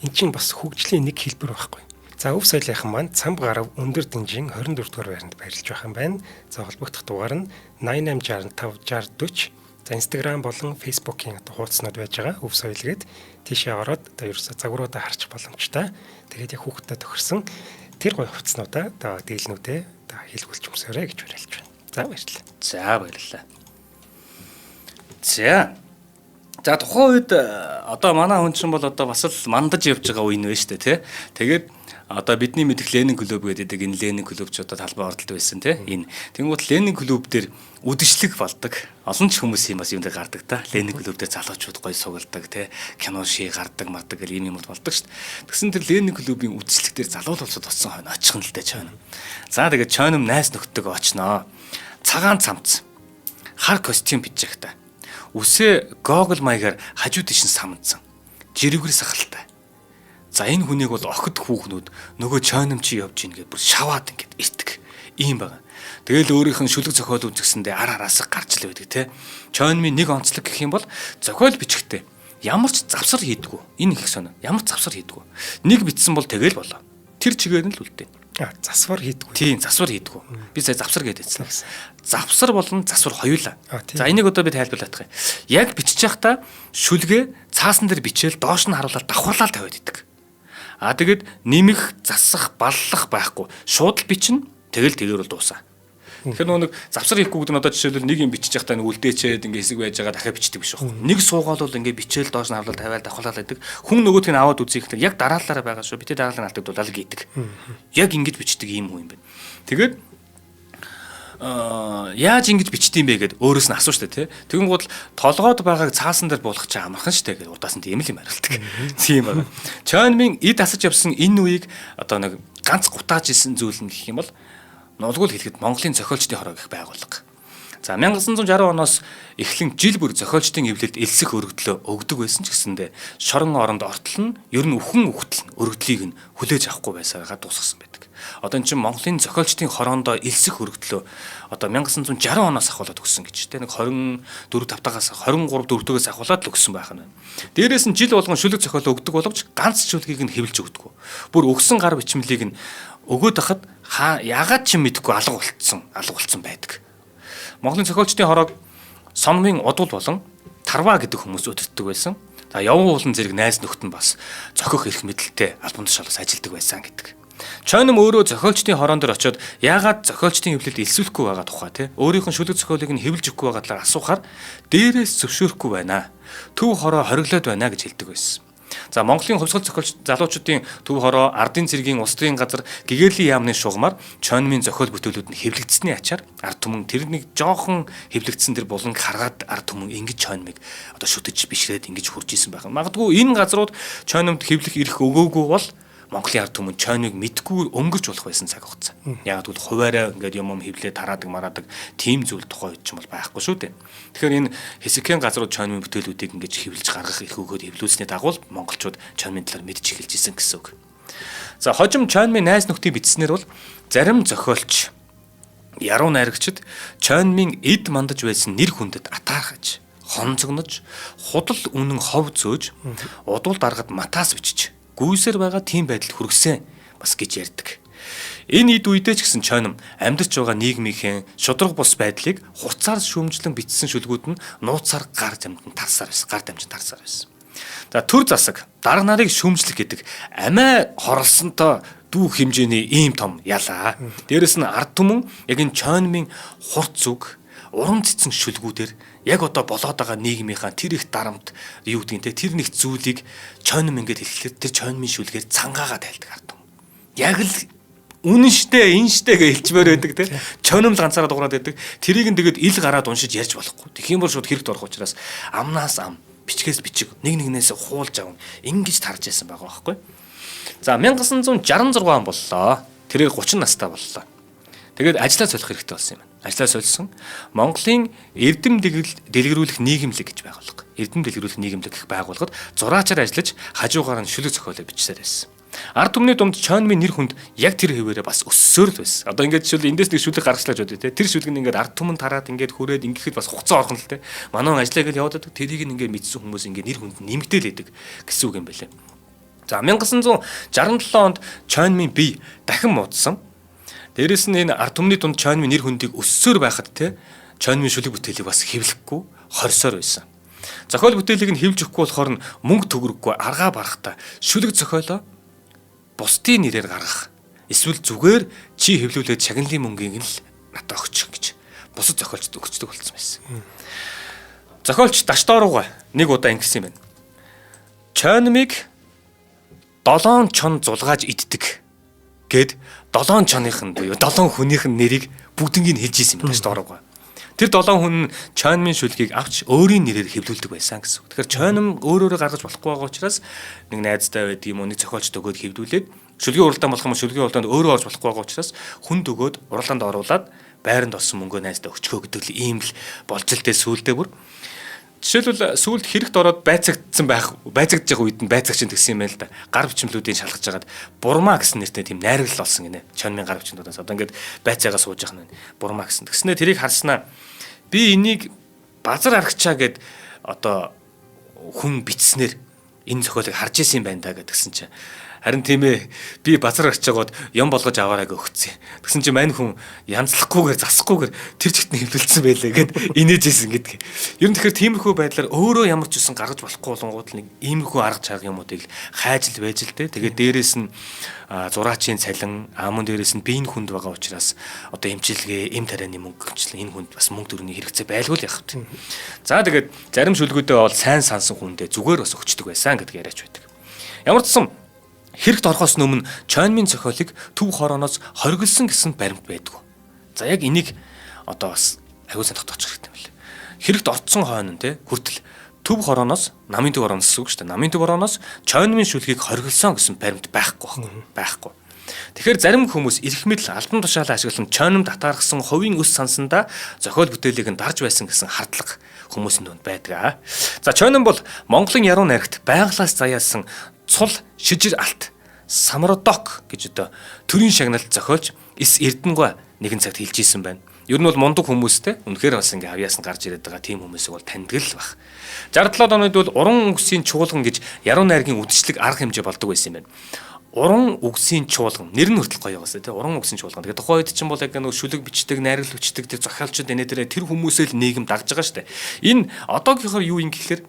Эн чинь бас хөгжлийн нэг хэлбэр байхгүй. За өв соёлынхан маань цамб гарав өндөр дэнжин 24 дугаар байранд байрлаж байх юм байна. За холбогдох дугаар нь 88656040. За Instagram болон Facebook-ийн хуудаснууд байж байгаа. Өв соёл гээд тийшээ ороод одоо ерөөсө загваруудаа харчих боломжтой. Тэгээд яг хүүхдэд тохирсон тэр гоё хувцснуудаа одоо дээлнүүдээ одоо хэлгүүлж өмсөөрэй гэж уриалж байна. За баярлалаа. За баярлалаа. За тухайн үед одоо манай хүн чинь бол одоо бас л мандаж явж байгаа үе нэ шүү дээ тий. Тэгээд одоо бидний мэдих Ленин клуб гэдэг энэ Ленин клуб ч одоо талбай ордолт байсан тий. Энэ тэнгуут Ленин клуб дээр үдшилэг болдог. Олон ч хүмүүс юм бас юм дээр гардаг та. Ленин клуб дээр залуучууд гоё сугалдаг тий. Кино ший гардаг мардаг гэл юм болдог шүү дээ. Тэгсэн тэр Ленин клубын үдшилэг дээр залуу болцод оцсон хойно очих нь л дээ Чойном. За тэгээд Чойном найс нөхдөг очноо. Цагаан цамц. Хар костюм бичиж та. Үсээ гогл маягаар хажуу тийш самдсан. Жирэгэр сахалтай. За энэ хүнийг бол охид хүүхнүүд нөгөө Чойном чи явж ийн гэдээ бүр шаваад ингээд ирдэг. Ийм байгаа. Тэгэл өөрийнх нь шүлэг зохиол үзэсгэндээ ар араас гарч л байдаг те. Чойнмын нэг онцлог гэх юм бол зохиол бичихтэй. Ямар ч завсар хийдэггүй. Энэ их сонио. Ямар ч завсар хийдэггүй. Нэг бичсэн бол тэгэл болоо. Тэр чигээр нь л үлдээ. Засвар хийдэггүй. Тийм, засвар хийдэггүй. Би сая завсар гэдээсэн. Завсар болон засвар хоёулаа. За энийг одоо би тайлбарлах юм. Яг бичиж явахдаа шүлгээ цаасан дээр бичээл доош нь харуулаад давхарлал тавиад идэг. Тэгээд нэмэх, засах, баллах байхгүй. Шууд л бичнэ. Тэгэл бол дуусаа. Тэгэхээр нэг завсар хийхгүй гэдэг нь одоо жишээлбэл нэг юм бичиж явахдаа нэг үлдээчээд ингээ хэсэг байж байгаа дахиад бичдэг биш байхгүй. Нэг суугаал бол ингээ бичээл доош нь харуулаад тавиал давхарлал байдаг. Хүн нөгөөдг нь аваад үзье гэхээр яг дараалалаараа байгаа шүү. Битээ дараалал нь алдагдвал гэдэг. Яг ингэж бичдэг юм хүн юм байна. Тэгээд яаж ингэж бичдэм бэ гэд өөрөөс нь асуу штэ тий. Тэгэн гол толгойд байгааг цаасан дээр буулгах чи амархан штэ гэд удаас нь тийм л юм хариулдаг. Тийм байна. Чойнмын эд асаж явсан энэ үеийг одоо нэг ганц гутааж исэн зүйл нь гэх юм бол нулгуул хэлэхэд Монголын зохиолчдын хороо гэх байгууллага. За 1960 оноос эхлэн жил бүр зохиолчдын эвлэлд элсэх өргөдлөө өгдөг байсан ч гэсэндэ шорон оронд ортол нь ер нь үхэн үхтэл өргөдлийг нь хүлээж авахгүй байсараа дуусгасан байдаг. Одоо энэ чинь Монголын зохиолчдын хороондоо элсэх өргөдлөө одоо 1960 оноос ахуулаад өгсөн гэж. Тэ нэг 24 тавтагаас 23 4-өөс ахуулаад л өгсөн байх нь. Дээрээс нь жил болгон шүлэг зохиол өгдөг боловч ганц шүлгийг нь хэвлж өгдөг. Бүр өгсөн гар бичмлийг нь өгөөд хахад яагаад ч мэдэхгүй алга болцсон байдаг. Монголын зохиолчдын хороог Сономын удвал болон Тарва гэдэг хүмүүс өдөртдөг байсан. За явган уулан зэрэг найз нөхд нь бас зохих эрх мэдэлтэй албан тушаалаас ажилдаг байсан гэдэг. Чойном өөрөө зохиолчдын хороон дээр очиод яагаад зохиолчдын хэвлэлд элсүүлэхгүй байгаа тухай тий өөрийнх нь шүлэг зохиолыг нь хэвлж өгөхгүй байгаа талаар асуухаар дээрээс зөвшөөрөхгүй байна. Төв хороо хориглоод байна гэж хэлдэг байсан. За Монголын хувьсгал зохиолч залуучуудын төв хороо, ардын цэргийн улс төрийн газар гэгэрлийн яамны шугамар Чойнмын зохиол бүтээлүүд нь хэвлэгдсэний ачаар ард түмэн тэр нэг жоохон хэвлэгдсэн тэр буланг харгаад ард түмэн ингэж Чойнмыг одоо шүтэж бишрээд ингэж хурж исэн байх. Магадгүй энэ газрууд Чойнмд хэвлэх эрх өгөөгүй бол Монголын ард түмэн Чойныг мэдгүй өнгөрч болох байсан цаг хугацаа. Яг тэгвэл хуваараа ингээд юм хэвлээ тараадаг мараадаг тийм зүйл тухай ч юм бол байхгүй шүү дээ. Тэгэхээр энэ Хесекийн газрууд Чойнмын бүтээлүүдийг ингээд хэвлэж гаргах эрх өгөөд хэвлүүлсний дагуу монголчууд Чойнмын талаар мэдж эхэлж исэн гэсэн үг. За хожим Чойнмын найз нөхдийн бичснээр бол зарим зохиолч яруу найрагчид Чойнмын эд мандаж байсан нэр хүндэд атаархаж, хонцогнож, худал үнэн хов зөөж, удуул даргад матаас бичиж гүйсээр байгаа тийм байдалд хүргэсэн бас гэж ярьдаг. Энэ эд үедээ ч гэсэн Чойном амьдарч байгаа нийгмийн шудраг бус байдлыг хурцаар шүүмжлэн бичсэн шүлгүүд нь нууцаар гар дамжин тарсаар байсан. За төр засаг дарга нарыг шүүмжлэх гэдэг амиа хорлсонтой дүү хэмжээний ийм том ялаа. Дээрэс нь ард түмэн яг энэ Чойнмын хурц зүг уран цэцэн шүлгүүдээр яг одоо болоод байгаа нийгмийнхаа тэр их дарамт юу гэдгийг те тэр нэг зүйлийг Чойном ингээд хэлэхэд тэр Чойнмын шүлгээр цангаагаа тайлдаг ард түмэн. Яг л үнэн штэ энэ штэ гэж хэлчмээр байдаг те Чойном л ганцаараа дуурайд байдаг. Тэрийг нь тэгээд ил гараад уншиж ярьж болохгүй. Тэгэх юм бол шууд хэрэгт орох учраас амнаас ам бичгээс бичиг нэг нэгнээс хуулж авна ингэж тарж байсан байгаа байхгүй. За 1966 он боллоо. Тэрээр 30 настай боллоо. Тэгээд ажиллаа солих хэрэгтэй болсон юм байна. Ажиллаа сольсон Монголын эрдэм дэлгэрүүлэх нийгэмлэг гэж байгууллага. Эрдэм дэлгэрүүлэх нийгэмлэг гэх байгууллагад зураачаар ажиллаж хажуугаар нь шүлэг зохиолоо бичсээр байсан. Ард түмний дунд Чойнмын нэр хүнд яг тэр хэвээрээ бас өссөөр л байсан. Одоо ингээд жишээл эндээс нэг шүлэг гаргачлаач үү те. Тэр шүлэг нь ингээд ард түмэн тараад ингээд хүрээд ингээд бас хугацаа орхон л те. Манай ажиллаа гэж яваад байдаг. Тэрийг ингээд мэдсэн хүмүүс ингээд нэр хүнд нэмэгдээл байдаг гэсэн үг юм байлээ. За 1967 онд Чойнмын бие дахин муудсан. Дээрэс нь энэ ард түмний дунд Чойнмын нэр хүндийг өссөөр байхад те Чойнмын шүлэг бүтээлийг бас хэвлэхгүй хорсоор байсан. Зохиол бүтээлийг нь хэвлж өгөхгүй болохоор нь мөнгө төгрөггүй аргаа барахта шүлэг зохиолоо бусдын нэрээр гаргах. Эсвэл зүгээр чи хэвлүүлээд шагналын мөнгийг нь л надад өгчих гэж бусад зохиолчд өгчдөг болсон байсан. Зохиолч Даштоорууга нэг удаа ингэсэн юм байна. Чойнмыг 7 чон зулгааж иддэг гэд 7 чоных нь буюу 7 хүнийх нь нэрийг бүгднийг хэлж ийсэн юм Даштоорууга. Тэр 7 хүн нь Чойнмын шүлгийг авч өөрийн нэрээр хэвлүүлдэг байсан гэсэн үг. Тэгэхээр Чойном өөрөөрөө гаргаж болохгүй байгаа учраас нэг найзтай байд юм уу нэг зохиолчд өгөөд хэвлүүлээд шүлгийн уралдаан болох юм шүлгийн уралдаанд өөрөө орж болохгүй байгаа учраас хүнд өгөөд уралдаанд оруулаад байранд олсон мөнгөө найздаа өчгөө гэдэг л ийм л болж л дээ сүулдэ бүр. Жишээлбэл сүулт хэрэгт ороод байцагдж байгаа үед нь байцаагч гэсэн юм байл да. Гар бичмлүүдийн шалгаж хагаад бурмаа гэсэн нэртэй тийм найрагл олсон гинэ. Чойнмын гар бичмлүүдээс одоо ингээд байцаагаа сууж явах нь бурмаа гэсэн. Тэгснээр тэрийг харснаа би энийг базар аргачаа гэд одоо хүн бичснээр энэ зохиолыг харж исэн юм байна да гэдгсэн чинь харин тийм ээ би базар аргачаагаад юм болгож аваарай гэж өгцөө. Тэгсэн чинь мань хүн янзлахгүйгээр засахгүйгээр тэр чигтний хэвлэлсэн байлээ гэд инээж исэн гэдэг. Ер нь тэгэхээр тиймэрхүү байдлаар өөрөө ямар ч үсэн гаргаж болохгүй болонгууд л нэг иймэрхүү арга чарга юмуудыг хайж л байж л дээ. Тэгээд дээрэс нь зураачийн цалин амун дээрээс нь биеийн хүнд байгаа учраас одоо эмчилгээ эм тарианы мөнгө гэмчлэн энэ хүнд бас мөнгө төгрөгийн хэрэгцээ байлгүй л яах вэ. За тэгээд зарим шүлгүүдээ бол сайн сансан хүндээ зүгээр бас өгчдөг байсан гэдэг яриач байдаг. Ямар ч сан хэрэгт орохоос өмнө Чойнмын зохиолыг төв хорооноос хоригдсан гэсэн баримт байдгүй. За яг энийг одоо бас аюул сан тогтоох хэрэгтэй юм байна. Хэрэгт орцсон хойно те хүртэл төв хорооноос намын төв хорооноос гэсэн үг шүү дээ. Намын төв хорооноос Чойнмын шүлгийг хоригдсан гэсэн баримт байхгүй. Тэгэхээр зарим хүмүүс эрх мэдэл албан тушаалаа ашиглан Чойномд татаархсан хувийн өс сансандаа зохиол бүтээлийг нь дарж байсан гэсэн хардлага хүмүүсийн дунд байдаг. За Чойном бол Монголын яруу найрагт байгалаас заяасан цул шижир алт Самродок гэж одоо төрийн шагналт зохиолч эс Эрдэнэгүй нэгэн цагт хэлж ийсэн байна. Ер нь бол мундаг хүмүүстэй үнэхээр бас ингээ авьяас нь гарч ирээд байгаа тийм хүмүүсийг бол таньдаг л баг. 67 онод бол уран үгсийн чуулган гэж яруу найргийн үдшилэг арга хэмжээ болдог байсан юм байна. Уран үгсийн чуулган нэр нь хүртэл гоё байгаасаа тий уран үгсийн чуулган. Тэгээ тухайн үед чинь бол яг нэг шүлэг бичдэг, найрал бичдэг тэр зохиолчд энэ дээр тэр хүмүүсээ л нийгэм дагж байгаа штэ. Энэ одоогийнхоор юу юм гэхээр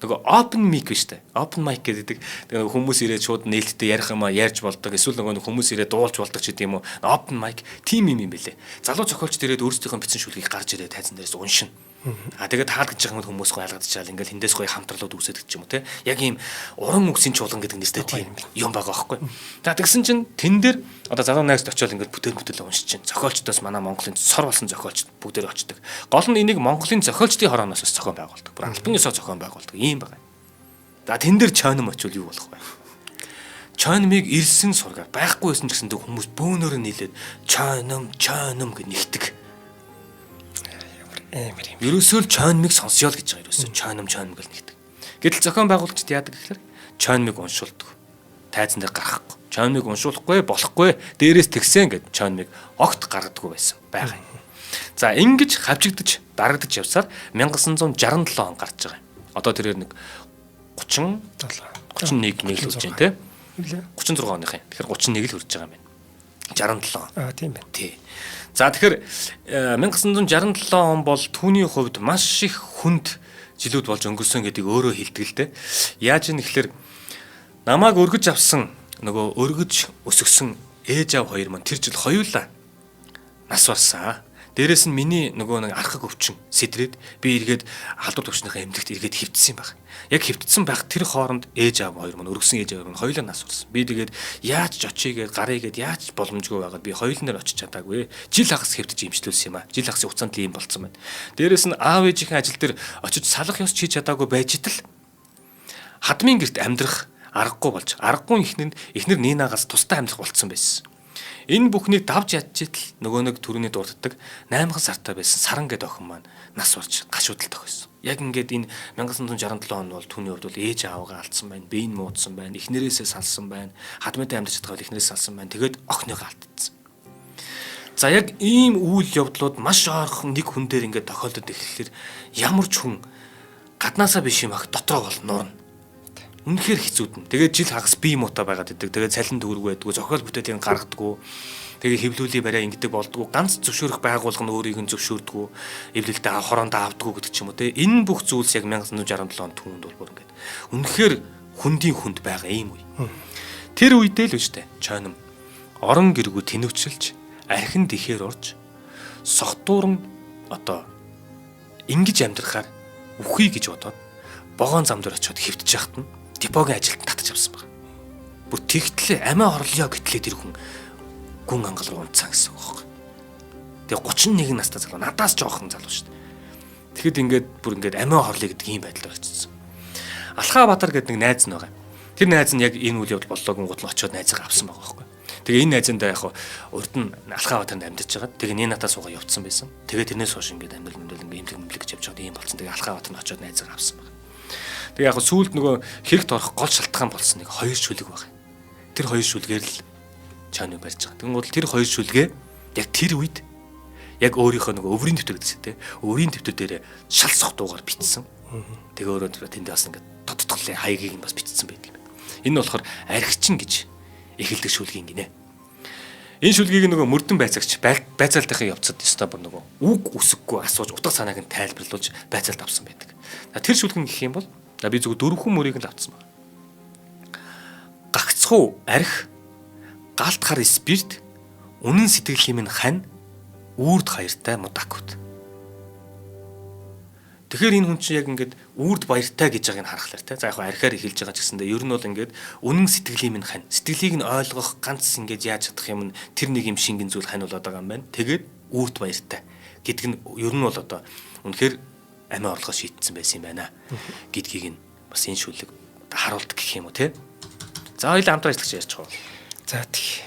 Нөгөө open mic биш үү? Open mic гэдэг нөгөө хүмүүс ирээд шууд нээлттэй ярих юм ярьж болдог. Эсвэл нөгөө хүмүүс ирээд дуулж болдог ч гэдэм юм уу. Open mic тим юм бэлээ. Залуу зохиолчд ирээд өөрсдийнхөө бичсэн шүлгийг гарч ирээд тайзан дээрээс уншина. Тэгээд таалгаж байгаа хүмүүс гоо ялгадчихаал ингээл хиндээс гоё хамтралууд үүсэж гэж юм уу те. Яг ийм уран үгсийн чуулган гэдэг нэртэй тийм юм байгаа байхгүй. За тэгсэн чинь тэн дээр одоо залуу найзд очиод ингээл бүтээл уншиж чинь. Зохиолчдоос манай Монголын сор болсон зохиолчд бүгдээр очдог. Гол нь энийг Монголын зохиолчдын хорооноос бас зохион байгуулдаг. Бүр албан ёсоор зохион байгуулдаг ийм байгаа. За тэн дээр чойном очивол юу болох вэ? Чойнмыг ирсэн сургаар байхгүй байсан ч гэсэн хүмүүс бөөнөрөө нийлээд чойном гэж нэгтэг. Ерөөсөө л чойнмыг сонсё л гэж байгаа ерөөсөө чойном гэж нэгтэг. Гэтэл зохион байгуулагчид яадаг гэхээр чойнмыг уншуулдаг. Тайзан дээр гаргахгүй. Чойнмыг уншуулахгүй болохгүй дээрээс тэгсэн гэд чойнмыг огт гаргадаггүй байсан байгаа юм. За ингэж хавчигдаж дарагдаж явсаар 1967 он гарч байгаа. Одоо тэрээр нэг 31 нэг л үрж байна те. 36 оных юм. Тэгэхээр 31 л үрж байгаа юм байна. 67. Тийм байна. Тий. За тэгэхээр 1967 он бол түүний хувьд маш их хүнд жилүүд болж өнгөрсөн гэдгийг өөрөө хэлдэг л дээ. Яаж юм нэхлээр намайг өргөж авсан нөгөө өргөж өсгсөн ээж аав хоёр маань тэр жил хоёулаа нас барсан. Дээрээс нь миний нөгөө нэг архаг өвчин сэтрээд би эргээд халдвар төвчнийхээ эмнэлэгт эргээд хөвдсөн юм байна. Яг хөвдсөн байх тэр хооронд ээж аав хоёр маань өргөсөн ээж аав маань хоёулаа нас барсан. Би тэгээд яаж ч очийгээд гарыгээд яаж боломжгүй байгаад би хоёулнаар очиж чадаагүй. Жил хагас хөвдөж имчлүүлсэн юм аа. Жил хагасын хугацаанд ийм болцсон байна. Дээрээс нь аав ээжийнхээ ажил дээр очиж салах ёс хийж чадаагүй байж тал хадмын гэрт амьдрах аргагүй болж аргагүй ихнэр нeenагаас тустай амьдрах болцсон байсан. Энэ бүхнийг давж ядчийтл нөгөө нэг төрөний дурддаг 8 сартай байсан саран гэдэг охин маань нас барж гашуудлаа тохисон. Яг ингээд энэ 1967 он бол түүний хувьд бол ээж аавгаа алдсан байна, биеийн муудсан байна, эхнэрээсээ салсан байна, хадмынтай амьдарч чадгаа эхнэрээс салсан байна. Тэгээд охиныгоо алдсан. За яг ийм үйл явдлууд маш ойрхон нэг хүн дээр ингээд тохиолдод эхлэхээр ямар ч хүн гаднаасаа биш юм ах дотроо бол нурна. Үнэхээр хэцүүдэн. Тэгээд жил хагас бие муутай байгаад идэг. Тэгээд цалин төгрөг байдгүй, зохиол бүтээлийг гаргадаггүй. Тэгээд хэвлүүлээ барай ингэдэг болдгоо. Ганц зөвшөөрөх байгууллага нь өөрийг нь зөвшөөрдгөө. Эвлэлдээ хороондоо авдаггүй гэдэг ч юм уу те. Энэ бүх зүйлс яг 1967 он түүнд бол бүр ингээд. Үнэхээр хүндийн хүнд байгаа юм үе. Тэр үедээ л үстэй. Чойном орон гэргүү тэнвчилж, архин дихээр орж, согтуурн одоо ингэж амьдрахаар үхий гэж бодоод богоон зам дээр очиод хөвтөж яхад нь депогийн ажилд татаж авсан байна. Бүр тэгтлээ амиа орлоо гэтлээ тэр хүн гүн ангал руу унтсан гэсэн үг байхгүй. Тэгээ 31 настай залуу надаас жоохон залуу шүү дээ. Тэгэхэд ингээд бүр ингээд амиа орлоо гэдэг ийм байдлаар очсон. Алхаабатар гэдэг нэг найз нь байгаа. Тэр найз нь яг энэ үйл явдал боллоогүй гутал очиод найзгаа авсан байгаа байхгүй. Тэгээ энэ найзандаа яг урд нь Алхаабатарт амьдарч байгаа. Тэгээ нэг натаа суугаа явцсан байсан. Тэгээ тэрнээс хойш ингээд амьдрал ингээд имлэг гэж явж байгаа юм болсон. Тэгээ Алхаабатарт очиод найзгаа авсан байна. Тэгээ яг сүүлд нөгөө хэрэгт орох гол шалтгаан болсон нэг хоёр шүлэг байна. Тэр хоёр шүлгээр л чойныг барьж байгаа. Тэнгүүд тэр хоёр шүлгээ яг тэр үед яг өөрийнхөө нөгөө өврийн дэвтэр гэсэн тийм өврийн дэвтэр дээр шал сохтуугаар бичсэн. Тэгээ өөрөө тэнд бас ингээд тодтголын хаягийг нь бас бичсэн байдаг юм. Энэ болохоор архичин гэж эхэлдэг шүлгийн гинэ. Энэ шүлгийг нөгөө мөрдөн байцаагч байцаалтынхаа явцад ёстой бүр нөгөө үг үсэггүй асууж утга санааг нь тайлбарлуулж байцаалт авсан байдаг. Тэр шүлгэн гэх юм бол би зөвхөн 4 хүн мөрийг л авцсан байна. Гагцхуу арх, галтхар спирт, үнэн сэтгэлийн минь хань, үрд баяртай мудакут. Тэгэхээр энэ хүн чинь яг ингээд үрд баяртай гэж байгааг нь харахлаар те. За яг архиар эхэлж байгаа ч гэсэндээ ер нь бол ингээд үнэн сэтгэлийн минь хань. Сэтгэлийг нь ойлгох ганц ингээд яаж чадах юм нь тэр нэг юм шингэн зүйл хань болоод байгаа юм байна. Тэгээд үрд баяртай гэдэг нь ер нь бол одоо үнэхээр амиа орлогоо шийтсэн байсан юм байна гэдгийг нь бас энэ шүлэг харуулдаг гэх юм уу те. За хоёул хамтран ажиллаж ярьж байгаа. За тийм.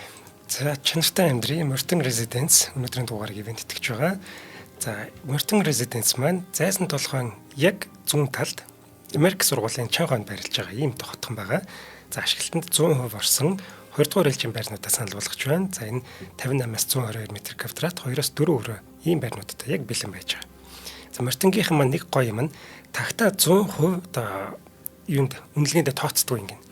За чанартай амьдрын Мортон Residence өнөөдрийн дугаарыг ивент итгэж байгаа. За Мортон Residence маань зайсан толгойн яг зүүн талд Америк сургуулийн чангаанд байрлаж байгаа ийм тохотхон байгаа. За ашиглалтанд 100% орсон 2 дугаар ээлжийн байрнуудаа санал болгож байна. За энэ 58-аас 122 м2 2-оос 4 өрөө ийм байрнуудтай яг бэлэн байж байгаа. За Мортонгийнхан маань нэг гоё юм нь тагтаа 100% одоо юунд үнэлгээндээ тооцдог юм гин.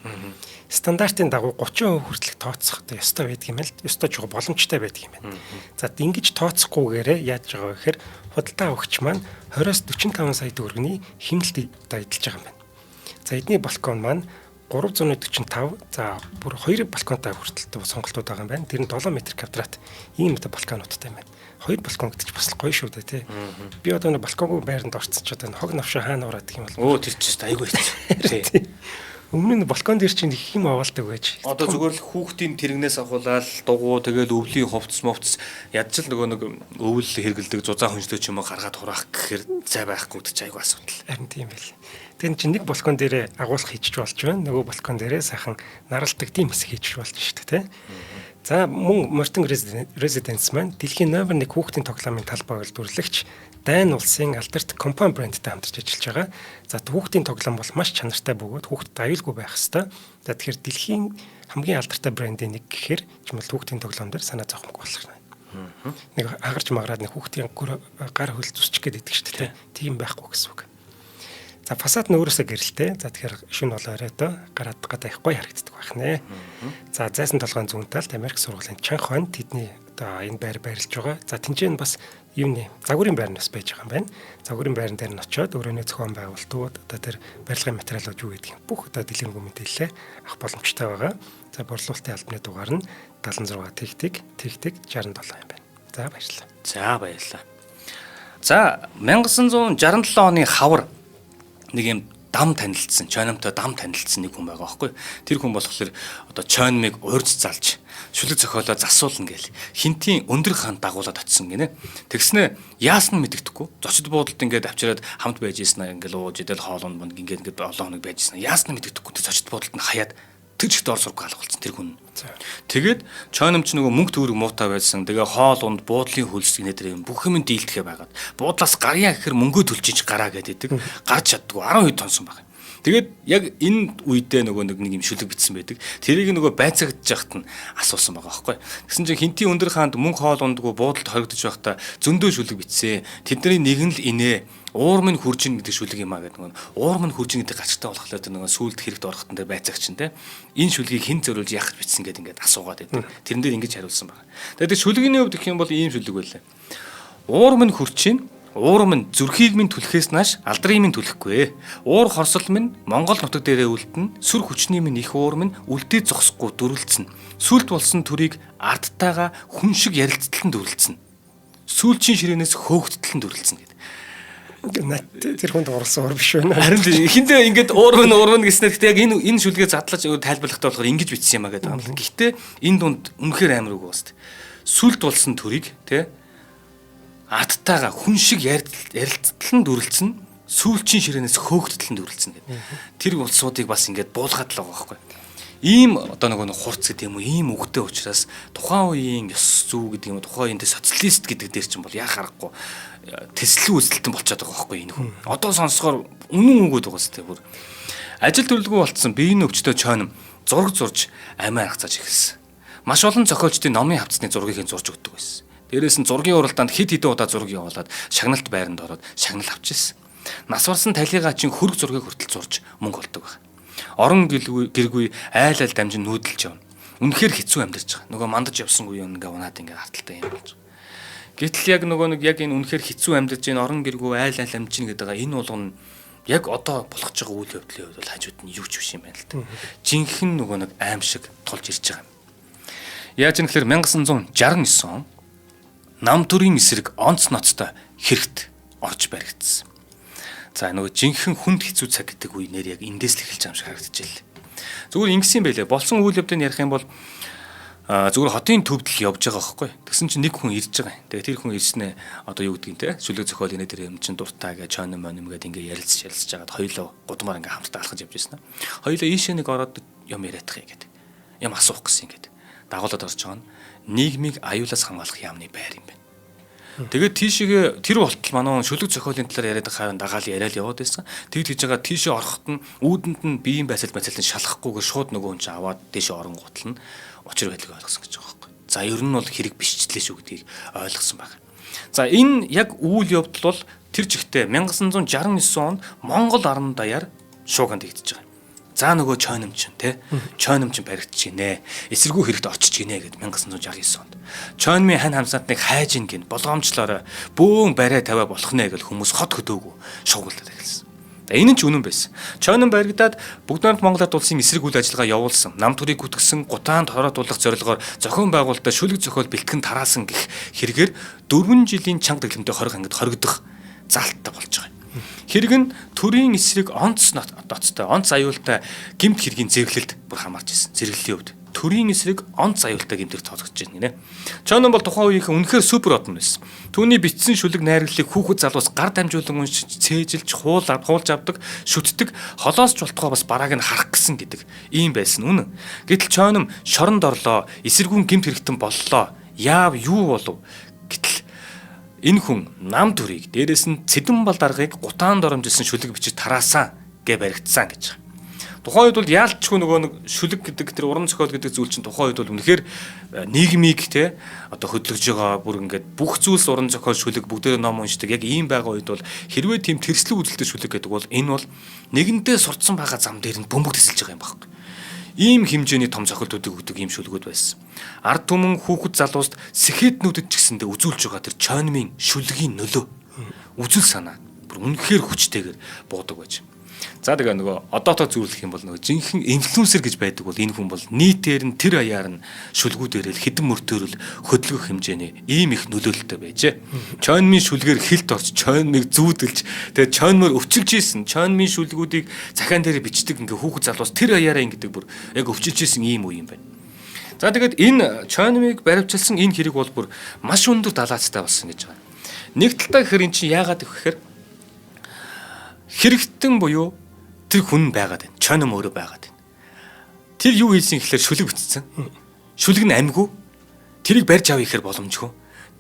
Стандартын дагуу 30% хүртэлх тооцох одоо ёстой байдаг юм л ёстой жоо боломжтой байдаг юм байна. За ингэж тооцохгүйгээрээ яаж байгаа вэ гэхээр худалдаа өгч маань 20-45 сая төгрөгийн хэмнэлт эдэлж байгаа юм байна. За эдний балкон маань 345 за бүр 2 балконтай хүртэл сонголтууд байгаа юм байна. Тэр нь 7 м квадрат ийм одоо балконуудтай юм байна. 2 балкон гэдэг чинь бас гоё шүү дээ тий. Би одоо нэг балконгүй байранд орцсон ч одоо хог навшаа хаана ураад гэх юм бол. Тэр чинь айгүй хэцүү. Тий. Өмнө нь балкон дээр чинь их юм аваалдаг байж. Одоо зүгээр л хүүхдийн тэрэгнээс ахуулаад дугуй тэгэл өвлийн хувцс ядч л нөгөө нэг өвөл хэргэлдэг зузаан хүнслөө ч юм уу гаргаад хураах гэхээр зай байхгүй гэж айгүй асуудал. Харин тийм байл. Тэр чинь нэг балкон дээрээ агуулах хийчих болж байна. Нөгөө балкон дээрээ сайхан наралдаг тийм хэсэг хийчих болж шүү дээ тий. За мөн Мартин Residence маань дэлхийн номер 1 хүүхдийн тоглоомын талбай үйлдвэрлэгч Дайн улсын Alert компани брэндтэй хамтарч ажиллаж байгаа. За хүүхдийн тоглоом бол маш чанартай бөгөөд хүүхдэд аюулгүй байх хэвээр. За тэгэхээр дэлхийн хамгийн алдартай брэндийн нэг гэхээр чимэл хүүхдийн тоглоом дээр санаа зовхонгүй болох юм. Нэг агарч магараад нэг хүүхдийн гар хөл зүсчих гээд идэг шүү дээ. Тийм байхгүй гэсэн үг. За фасад нь өөрөөсөө гэрэлтэй. За тэгэхээр шөнө бол оройдоо гараад гадаа их гоё харагддаг байх нэ. За зайсан толгойн зүүн талд Америк сургуулийн чанх хонь тэдний одоо энэ байр байрлаж байгаа. За тэнцэн бас юуны загварын байр нас байж байгаа юм байна. Загварын байран дээр нь очиод өөрөөний зохион байгуулалтууд одоо тэр барилгын материалууд юу гэдэг юм бүх одоо дэлгэрэнгүй мэдээлэл авах боломжтой байгаа. За борлуулалтын албаны дугаар нь 76 тэгтэг 67 юм байна. За баярлалаа. За баярлалаа. За 1967 оны хавар нэг юм дам танилцсан, чойномтой дам танилцсан нэг хүн байгаа байхгүй. Тэр хүн болохоор одоо чойнмыг урьж залж шүлэг зохиолоо засуулна гээл хинтийн өндөр хаан дагуулад очсон гинэ. Тэгснэ яасан мэдэгдэхгүй. Зочид буудалд ингээд авчираад хамт байж ийснэ ингээл ууж идэл хоолунд манд ингээд олон хоног байж ийснэ. Яасан мэдэгдэхгүй. Тэр зочид буудалд нь хаяад тэр чихт ор сург алгуулсан тэр хүн. Тэгээд чойномч нөгөө мөнгө төгрөг муутай байсан. Тэгээ хоол унд буудлын хөлс гинэ бүх юм дийлдэхэ байгаад. Буудлаас гарьяа гэхэр мөнгөө төлчих гараа гэдэг. Гарч чаддгүй 12 тонсон баг. Тэгээд яг энэ үедээ нөгөө нэг юм шүлэг битсэн байдаг. Тэрийг нөгөө байцаагдж яхад нь асуусан байгаа байхгүй. Тэгсэн чинь хинтийн өндөр хаанд мөнгө хоол ундгүй буудалд хоригдож байхдаа зөндөө шүлэг битсэн. Тэдний нэг нь л инээ уур минь хуржин гэдэг шүлэг юм а гэдэг нөгөө уур минь хуржин гэдэг гачтай болохоор тэр нөгөө сүулт хэрэгт орохтон дээр байцаагч нь те энэ шүлгийг хэн зөриулж яах битсэн гэдэг ингээд асуугаад байдаг. Тэрэн дээр ингэж хариулсан байна. Тэгээд шүлгийн хувьд гэх юм бол ийм шүлэг байлаа. Уур минь хурчин уур минь зүрхийг минь түлхээс нааш алдрыг минь түлхэхгүй. Уур хорсол минь Монгол нутаг дээрээ үлдэн сүр хүчний минь их уур минь үлдээ зогсохгүй дүрлцэн. Сүлд болсон төрийг ардтайгаа хүн шиг ярилцтал нь дүрлцэн. Сүүлчийн ширээнээс хөөгдтөл нь дүрлцэн гэдэг. Тэр хүнд уралсан уур биш байна. Харин эхэндээ ингээд уур минь гэснээр гэхдээ яг энэ шүлгээ задлаж тайлбарлахтаа болохоор ингэж бичсэн юм а гэдэг юм. Гэхдээ энэ дунд үнэхээр амар үг байна. Сүлд болсон төрийг тий ардтайгаа хүн шиг ярилцтал нь дүрлцэн сүүлчийн ширээнээс хөөгдтөл нь дүрлцэн гэдэг. Тэр улсуудыг бас ингээд буулгаад л байгаа байхгүй. Ийм одоо нөгөө хурц гэдэг юм уу ийм үгтэй учраас тухайн үеийн ёс зүй гэдэг юм уу тухайн үеийн социалист гэдэг дээр чинь бол яа харахгүй тэслэн үзэлтэн болчиход байгаа байхгүй энэ хүн. Одоо сонсохоор үнэн үгүүд байгаа сте бүр. Ажил төрлөгөө болцсон биеийн өвчтөй чойном зураг зурж амиа хацааж эхэлсэн. Маш олон зохиолчдын номын хавцны зургийг зурж өгдөг байсан. Дээрээс нь зургийн уралдаанд хэд хэдэн удаа зураг явуулаад шагналт байранд ороод шагнал авчихсан. Нас барсан талигаа чин хөрг зургийг хүртэл зурж мөнгө олдог байна. Орон гэргүй айл дамжин нүүдэлж явна. Үнэхээр хэцүү амьдарч байгаа. Нөгөө мандаж явсангүй юм ингээ унаад ингээ хаталтай юм болж байгаа. Гэтэл яг нөгөө нэг яг энэ үнэхээр хэцүү амьдарч энэ орон гэргүй айл дамжин гэдэг байгаа энэ болгоно яг одоо болох ч байгаа үйл явдлын хувьд бол хажууд нь юу ч биш юм байна л да. Жинхэнэ нөгөө нэг аим шиг тулж ирж байгаа юм. Яаж юм гэхээр 1969 он нам төрийн эсрэг онц ноцтой хэрэгт орж баригдсан. За нөгөө жинхэнэ хүнд хэцүү цаг гэдэг үе нэр яг эндээс л эхэлж байгаа юм шиг харагдаж байна. Зүгээр ингэсэн байлээ. Болсон үйл явдлыг ярих юм бол зүгээр хотын төвд л явж байгаа байхгүй. Тэгсэн чинь нэг хүн ирж байгаа. Тэгээ тэр хүн ирснээ одоо юу гэдгийг те шүлэг зохиол инээ тэр юм чин дуртай гэж чойном моном гэдэг ингээ ярилцж жагаад хоёулаа гудмаар ингээ хамтдаа алхаж явж байсан. Хоёулаа ийшээ нэг ороод юм яриадах юм гэдэг. Юм асуух гэсэн ингээд. Дагуулад орж байгаа нь нийгмийг аюулаас хамгаалах яамны байр юм байна. Тэгээд тийшээ тэр болтол манай шүлэг зохиолын талаар яриад харан дагаал яриад яваад байсан. Тэгж байгаа тийшээ ороход нь үүдэнд нь биеийн байсалд шалахгүйгээр шууд нөгөө хүн чинь аваад тийшээ орон гутал нь учир байдлыг ойлгосон гэж байгаа байхгүй. За ер нь бол хэрэг бишчлээ шүү гэдгийг ойлгосон байна. За энэ яг үйл явдал бол тэр жигтэй 1969 онд Монгол орон даяар шууганд хийгдэж байгаа. За нөгөө чойномчин те чойномчин баригдаж гинэ. Эсэргүү хэрэгт очиж гинэ гэд 1969 онд. Чойнмын хань хамсаатныг хайж ин гин болгоомжлоор бөөн барай тавиа болох нэ гэл хүмүүс хот хөдөөгүй шуугуулдаг эхэлсэн. Энэ нь ч үнэн байсан. Чойнон баригдаад бүгд найрамд Монгол Ард улсын эсрэг үйл ажиллагаа явуулсан. Нам төрийг гүтгсэн, гутаанд хороодуулах зорилгоор зохион байгуулалтад шүлэг зохиол бэлтгэн тараасан гэх хэрэгээр 4 жилийн чанга дэглэмтэй 20 ангид хоригдох залттай болж байгаа. Хэрэг нь төрийн эсрэг онц ноцтой, онц аюултай гэмт хэргийн зэрэглэлд бүр хамаарч ирсэн. Зэрэглэлийн хувьд төрийн эсрэг онц аюултай гэмтэр тооцогдож байна гинэ. Чойнон бол тухайн үеийнхэн үнэхээр супер одон байсан. Түүний бичсэн шүлэг найрагдлыг хүүхэд залуус гар дамжуулан уншиж, цээжилж, хуулж авдаг, шүтдэг, холоос ч болтгоо бас барааг нь харах гэсэн гэдэг ийм байсан үнэн. Гэтэл Чойном шоронд орлоо, эсэргүүн гэмт хэрэгтэн боллоо. Яав юу болов? Гэтэл энэ хүн нам төрийг дээрэс нь цэдэн бал даргыг гутаанд оромжилсан шүлэг бичиж тараасан гэж баригдсан гэж. Тухайн үед бол яалтчгүй нөгөө нэг шүлэг гэдэг тэр уран зохиол гэдэг зүйл чинь тухайн үед бол үнэхээр нийгмийг те одоо хөдөлгөж байгаа бүр ингээд бүх зүйлс уран зохиол шүлэг бүгдээ ном уншдаг яг ийм байгаа үед бол хэрвээ тийм тэрслэг үзэлтэй шүлэг гэдэг бол энэ бол нэгэндээ сурцсан байгаа зам дээр нь бөмбөг тесэлж байгаа юм байна. Ийм хэмжээний том зохиолтуудыг өгдөг ийм шүлгүүд байсан. Ард түмэн хүүхэд залууст сэхэднүүдэд ч гэсэндээ үзүүлж байгаа тэр Чойнмын шүлгийн нөлөө үзэл санаа бүр үнэхээр хүчтэйгээр буудаг байж. За тэгээ нөгөө одоотоо зөвлөх юм бол нөгөө жинхэнэ инфлюенсер гэж байдаг бол энэ хүн бол нийтээр нь тэр аяар нь шүлгүүдээр л хідэн мөртөөрөл хөдөлгөх хэмжээний ийм их нөлөөлөлтэй байжээ. Чойнмын шүлгээр хилд орж Чойнмыг зүүдэлж тэгээ Чойнмоор өвчилж ийсэн Чойнмын шүлгүүдийг захаан дээр бичдэг ингээ хүүхэд залуус тэр аяараа ингэдэг бүр яг өвчилж ийсэн ийм үе юм байна. За тэгээд энэ Чойнмыг баривчилсан энэ хэрэг бол бүр маш өндөр далаацтай болсон гэж байна. Нэг талдаа гэхээр эн чинь яагаад гэхээр хэрэгтэн буюу тэр хүн байгаад байна. Чойном өөрөө байгаад байна. Тэр юу хийсэн гэхээр шүлэг бичсэн. Шүлэг нь амьгүй. Тэрийг барьж авъя гэхээр боломжгүй.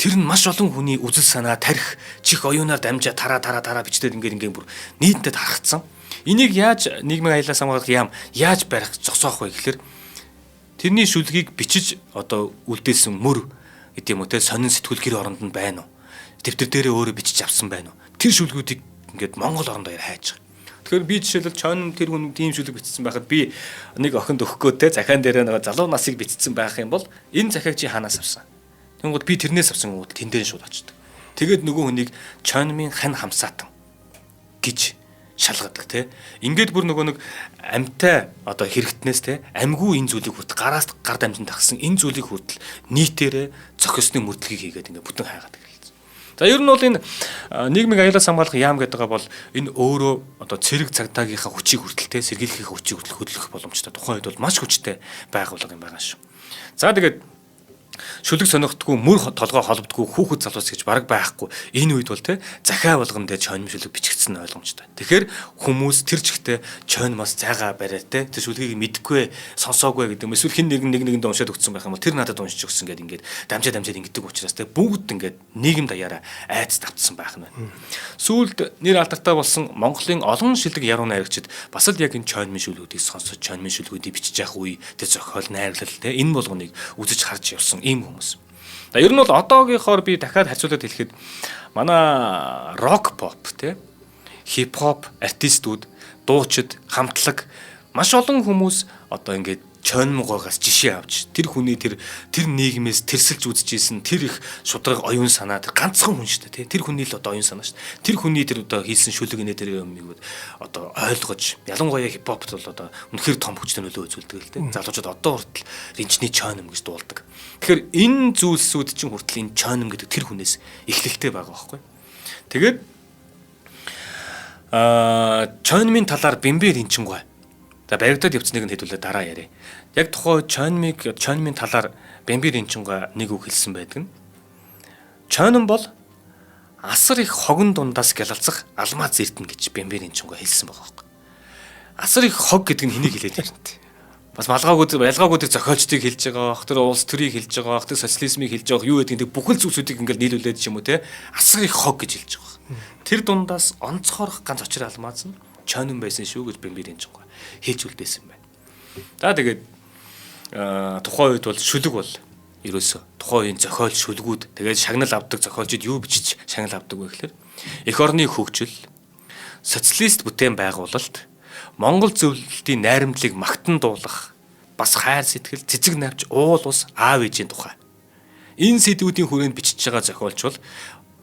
Тэр нь маш олон хүний үзэл санаа, тарих, чих оюунаар дамжаа тараа бичдэг ингээд бүр нийтдээ тархацсан. Энийг яаж нийгмийн аяллаас хамгаалах яам яаж барих зогсоох вэ гэхээр тэрний шүлгийг бичиж одоо үлдээсэн мөр гэдэг юм уу те сонин сэтгүүл гэр оронд нь байна уу? Дэвтэр дээрээ өөрөө бичиж авсан байна уу? Тэр шүлгүүдийг ингээд Монгол оронд даяар хайж байгаа. Тэгэхээр би жишээлбэл Чойном тэр хүн тийм шүлэг бичсэн байхад би нэг охинд өгөхгүй те захаан дээр нэг залуу насыг бичсэн байх юм бол энэ захиаг чи хаанаас авсан? Тэнгууд би тэрнээс авсан гол тэн дээр шууд очдог. Тэгээд нөгөө хүнийг Чойнмын хань хамсаатан гэж шалгадаг те. Ингээд бүр нөгөө нэг амьтай одоо хэрэгтнээс те амьгүй энэ зүйлийг хүртэл гараас гар дамжин тагсан энэ зүйлийг хүртэл нийтээрээ зохисны мөрдлөгийг хийгээд ингээд бүтэн хайгаад. За ер нь бол энэ нийгмийн аяллаас хамгаалах яам гэдэг бол энэ өөрөө одоо цэрэг цагдаагийнхаа хүчийг хүртэлтэй сэргийлэхийнхаа хүчийг хүртэл хөдөлгөх боломжтой. Тухайн үед бол маш хүчтэй байгууллага юм байгаа шүү. За тэгээд шүлэг сонирхдаггүй мөр толгой холбдоггүй хүүхэд залуус гэж бараг байхгүй. Энэ үед бол те захиа болгон дээр Чойном шүлэг бичигдсэн ойлгомжтой. Тэгэхээр хүмүүс тэр чигтээ Чойномоос зайгаа бариад те тэр шүлгийг мэдэхгүй сонсоогүй гэдэг юм. Эсвэл хин нэгэнд уншаад өгсөн байх юм бол тэр надад уншиж өгсөн гэдэг ингээд дамжаад ингэдэг учраас те бүгд ингээд нийгэм даяараа айц тавцсан байх нь байна. Сүүлд нэр алдартай болсон Монголын олон шилдэг яруу найрагчид бас л яг энэ Чойномын шүлгүүдийг сонсож Чойномын шүлгүүдийг бичиж явах үе тэр зохиол найрлал те энэ болгоныг үзэж харж явсан ийм хүмүүс. За ер нь бол одоогийнхоор би дахиад харьцуулаад хэлэхэд манай рок поп те хип хоп артистууд, дуучид, хамтлаг маш олон хүмүүс одоо ингээд Чойномгоогоос жишээ авч тэр хүний тэр нийгмээс тэрсэлж үзэжсэн тэр их шудраг оюун санаа тэр ганцхан хүн шүү дээ. Тэр хүний л одоо оюун санаа шүү дээ. Тэр хүний тэр одоо хийсэн шүлэг нэ тэр юмыг одоо ойлгож ялангуяа хип хопт бол одоо үнэхээр том хүчтэй нөлөө үзүүлдэг л дээ. Залуучууд одоо хүртэл ринчний Чойном гэж дуулдаг. Тэгэхээр энэ зүйлсүүд чинь хүртэл энэ Чойном гэдэг тэр хүнээс эхлэлтэй байгаа байхгүй. Тэгээд Чойномын талаар Бэмбэр Ринчингой за баригдаад явцныг нь хэдүүлээ дараа яриа. Яг тухайн Чойномын талаар Бэмбэр Ринчингой нэг үг хэлсэн байдаг нь Чойном бол асар их хогон дундаас гялалцах алмаз эрдэнэ гэж Бэмбэр Ринчингой хэлсэн байгаа байхгүй. Асар их хог гэдэг нь хэнийг хэлээд байна те. Бас ялгаагүй тэр зохиолчдыг хэлж байгаа, тэр улс төрийг хэлж байгаа, тэр социализмыг хэлж байгаа юу гэдэг нь бүхэл зүйлсүүдийг ингээл нийлүүлээд ч юм уу те асар их хог гэж хэлж байгаа. Тэр дундаас онцгойрох ганц очир алмаз нь Чойном байсан шүү гэж Бэмбэр Ринчингой хэлж үлдээсэн байна. За тэгээд тухайн үед бол шүлэг бол ерөөсө тухайн үеийн зохиол шүлгүүд тэгээд шагнал авдаг зохиолчид юу бичиж шагнал авдаг вэ гэхээр эх орны хөгжил, социалист бүтээн байгуулалт, Монгол зөвлөлтийн найрамдлыг магтан дуулах, бас хайр сэтгэл, цэцэг навч, уул ус, аав ээжийн тухай. Энэ сэдвүүдийн хүрээнд бичиж байгаа зохиолч бол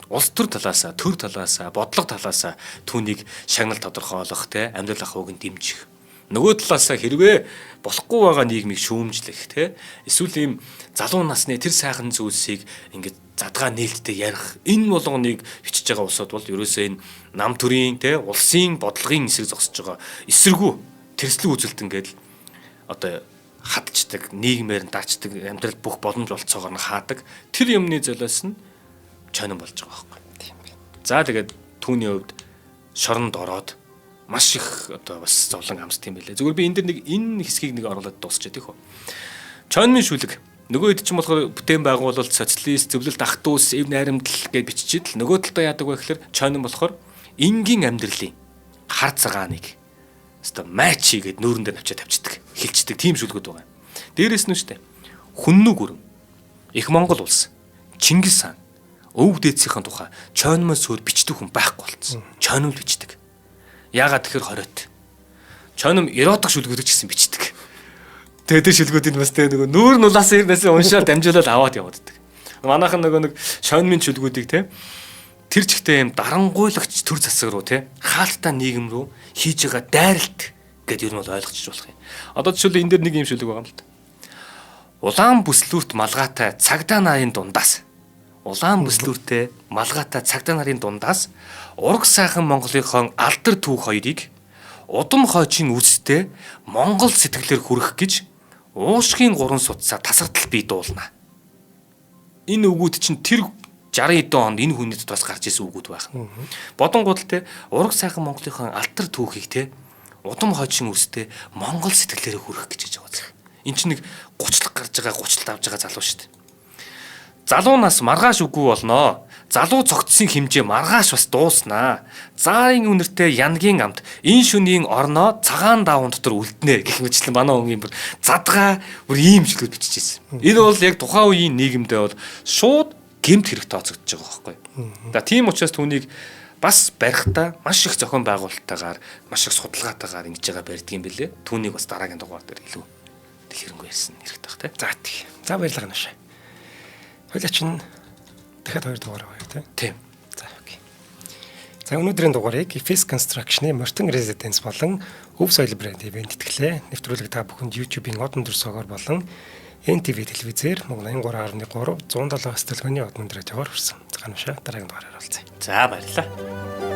улс төр талаас, төр талаас, бодлого талаас түүнийг шагнал тодорхойлох, те амьдрал ахуйг нь дэмжих. Нөгөө талаас хэрвээ болохгүй байгаа нийгмийг шүүмжлэх, те эсвэл ийм залуу насны тэр сайхан зүйлсийг ингээд задгаа нээлттэй ярих, энэ болгоныг бичиж байгаа улсууд бол ерөөсөө энэ нам төрийн, те улсын бодлогын эсрэг зогсож байгаа эсэргүү тэрслэг үзэлт ингээд одоо хадчдаг, нийгмээр нь даачдаг, амьдрал бүх боломж болцоогоор нь хаадаг. Тэр юмны золиос нь чонон болж байгаа байхгүй. Тийм бай. За тэгээд түүний хувьд шоронд ороод маш их одоо бас зовлон амсд юм байлээ. Зүгээр би энэ дэр нэг энэ хэсгийг нэг оруулаад дуусчихэд их хөө. Чонмын шүлэг. Нөгөө хэд ч юм болохоор бүтээн байгуулалт, социалист, зөвлөлт ах トゥ ус, эв найрамдал гэж биччихэл нөгөө талдаа яадаг вэ гэхээр чонон болохоор энгийн амьдралын хар цагааныг өстой матч хийгээд нүүрэн дээр навчаа тавьчихдаг, хилчдэг тийм шүлгүүд байгаа. Дээрээс нь штэ хүннү гүрэн, их Монгол улс, Чингис хаан, өвөг дээдсийн тухай чонмын суур бичдэг хүн байхгүй болсон. Чоном л бичдэг. Яагаад тэгэхээр хориот. Чоном эротик шүлгүүдийг ч гэсэн бичдэг. Тэгээд тэр шүлгүүдийг бас тэгээ нөгөө нүүр нулаас ирнээс уншаад дамжуулаад аваад явааддаг. Манайхан нөгөө нэг шонмын шүлгүүдийг те тэр чигтээ юм дарангуйлагч төр засаг руу те хаалттай нийгэм рүү хийж байгаа дайралт гэдээ юу нь бол ойлгочих болох юм. Одоо жишээлбэл энэ дэр нэг юм шүлэг байгаа юм л та. Улаан бүслүүрт малгайтай цагдаа нарын дундаас ураг сайхан Монголынхон алдар түүх хоёрыг удам хойчийн үстэй Монгол сэтгэлээр хүрэх гэж уушгийн 3 судсаа тасгатал бий дуулна. Энэ үгүүд чинь тэр 60 эдэн онд энэ хүний дотроос гарч ирсэн үгүүд байх. Бодонгууд те ураг сайхан Монголынхон алдар түүхийг те удам хойчийн үстэй Монгол сэтгэлээр хүрэх гэж хийж байгаа. Энд чинь нэг 30 гарч байгаа 30 авж байгаа залуу шүү дээ. Залуу нас маргааш үгүй болноо. Залуу цогцсон хэмжээ маргааш бас дууснаа. Заарын үнэртэй янгийн амт энэ шөнийн орноо цагаан даавн дотор үлднэ гэх мэтлэн манай өнгийн бүр задгаа бүр ийм шүлгүүд бичижсэн. Энэ бол яг тухайн үеийн нийгэмдээ бол шууд гэмт хэрэг тооцогдож байгаа байхгүй. За тийм учраас түүнийг бас барихтаа маш их зохион байгуулалттайгаар маш их судалгаатайгаар ингэж байгаа барьдаг юм бэлээ. Түүнийг бас дараагийн дугаар дээр илүү дэлгэрэнгүй ярьсан хэрэгтэй баг те. За тийм. За баярлалаа гэнэ. Хойлооч нь дахиад 2 дугаар авъя тийм. За окей. За өнөөдрийн дугаарыг Face Construction-ы Morton Residence болон Өв соёл брэнд ивент итгэлээ нэвтрүүлэг та бүхэнд YouTube-ийн одон төрсөөгөр болон NTV телевизээр 83.3 107 стэлгэний одон радиогоор хүрсэн. Ганушаа дараагийн дугаараар уулзъя. За баярлалаа.